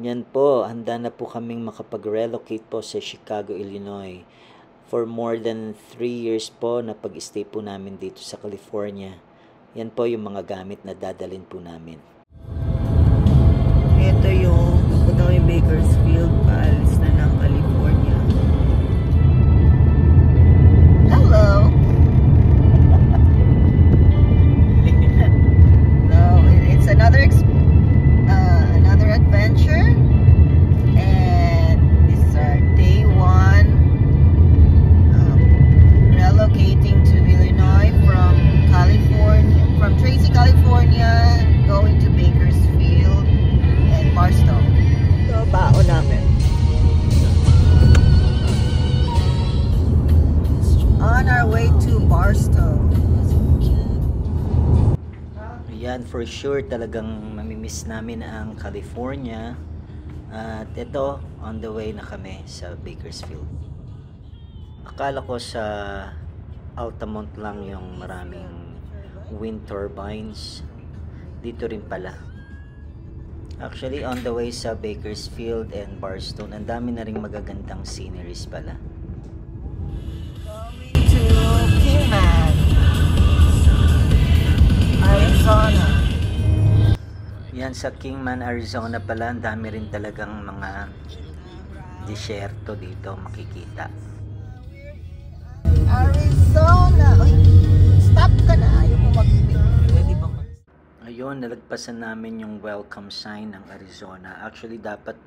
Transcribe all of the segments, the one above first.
Yan po, handa na po kaming makapag-relocate po sa Chicago, Illinois. For more than 3 years po na pag-stay po namin dito sa California. Yan po yung mga gamit na dadalhin po namin. Ito yung papunta kami Bakersfield, paalis na ng California. Hello! So, it's another adventure. And this is our day 1. Relocating to Illinois from Tracy, California, going to Bakersfield and Barstow. So, baon namin. On our way to Barstow. Yan, for sure talagang mamimiss namin ang California. At ito, on the way na kami sa Bakersfield. Akala ko sa Altamont lang yung maraming wind turbines. Dito rin pala. Actually, on the way sa Bakersfield and Barstow, ang dami na ring magagandang sceneries pala. To Kingman, Arizona. Yan sa Kingman, Arizona pala, ang dami rin talagang mga disyerto dito makikita. Arizona! Uy, stop ka na! Ayaw mo Pwede ba Ayun, nalagpasan namin yung welcome sign ng Arizona. Actually, dapat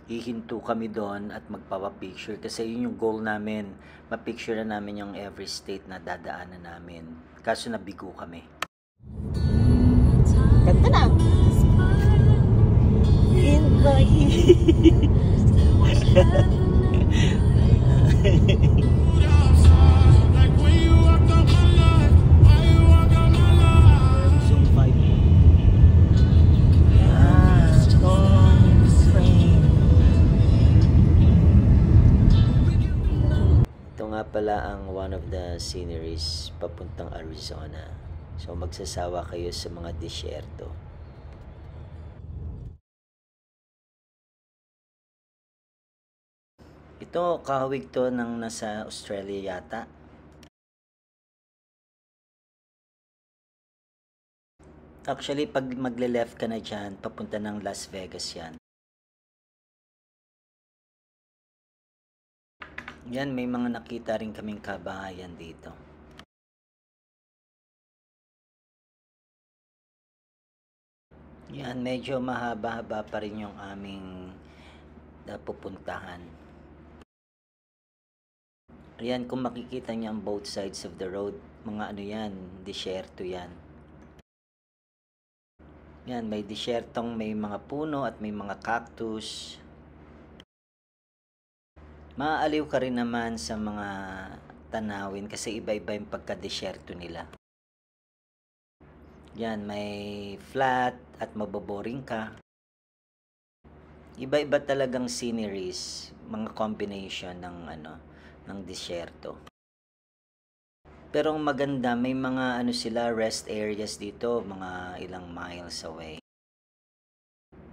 hihinto kami doon at magpapapicture kasi yun yung goal namin. Mapicture na namin yung every state na dadaanan namin. Kaso nabigo kami. Ganda na! Zone 5. Ito nga pala ang one of the sceneries papuntang Arizona. So magsasawa kayo sa mga disyerto. Ito, kahawig to ng nasa Australia yata. Actually, pag magle-left ka na dyan, papunta ng Las Vegas yan. Yan, may mga nakita rin kaming kabahayan dito. Yan, medyo mahaba-haba pa rin yung aming pupuntahan. Ayan, kung makikita niyo ang both sides of the road, mga ano yan, disyerto yan. Yan, may disyertong may mga puno at may mga cactus. Maaaliw ka rin naman sa mga tanawin kasi iba-iba yung pagka-disyerto nila. Yan, may flat at maboboring ka. Iba-iba talagang sceneries, mga combination ng disyerto. Pero ang maganda, may mga sila rest areas dito, mga ilang miles away.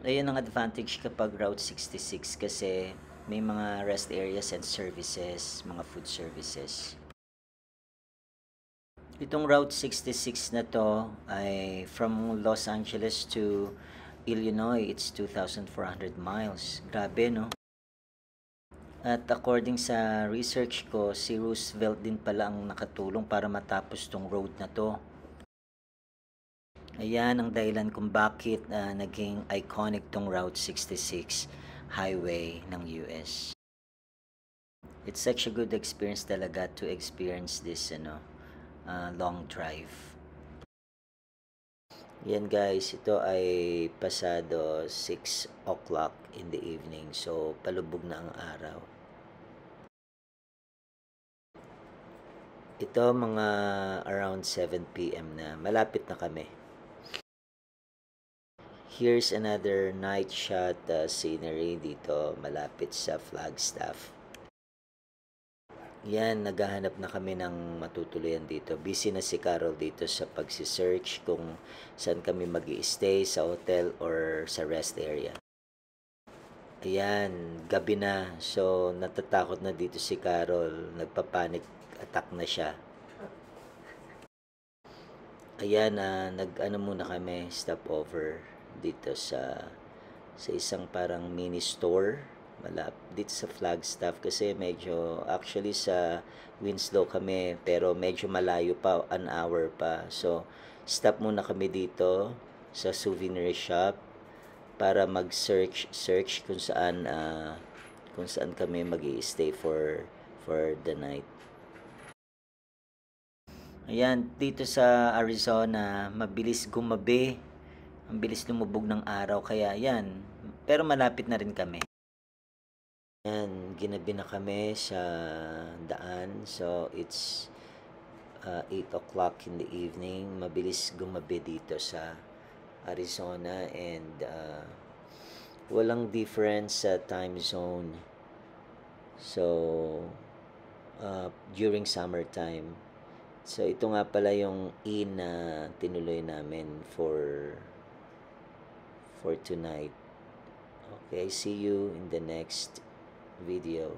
Ayun ang advantage kapag Route 66 kasi may mga rest areas and services, mga food services. Itong Route 66 na to ay from Los Angeles to Illinois, it's 2,400 miles. Grabe, no? At according sa research ko, si Roosevelt din pala ang nakatulong para matapos tong road na to. Ayan ang dahilan kung bakit naging iconic tong Route 66 highway ng US. It's such a good experience talaga to experience this long drive. Yan guys, ito ay pasado 6 o'clock in the evening. So, palubog na ang araw. Ito mga around 7 p.m. na. Malapit na kami. Here's another night shot scenery dito malapit sa Flagstaff. Yan, naghahanap na kami ng matutuluyan dito. Busy na si Carol dito sa pagsisearch kung saan kami mag-i-stay, sa hotel or sa rest area. Ayan, gabi na. So, natatakot na dito si Carol. Nagpa-panic attack na siya. Ayan, nag-ano muna kami, stopover dito sa isang parang mini store dito sa Flagstaff kasi medyo actually sa Winslow kami pero medyo malayo pa, an hour pa. So, stop muna kami dito sa souvenir shop para mag-search kung saan kami magi-stay for the night. Ayan, dito sa Arizona, mabilis gumabi. Ang bilis lumubog ng araw, kaya yan. Pero malapit na rin kami. Ayan, ginabi na kami sa daan. So, it's 8 o'clock in the evening. Mabilis gumabi dito sa Arizona and walang difference sa time zone. So, during summertime. So, ito nga pala yung in na tinuloy namin for tonight. Okay, see you in the next video.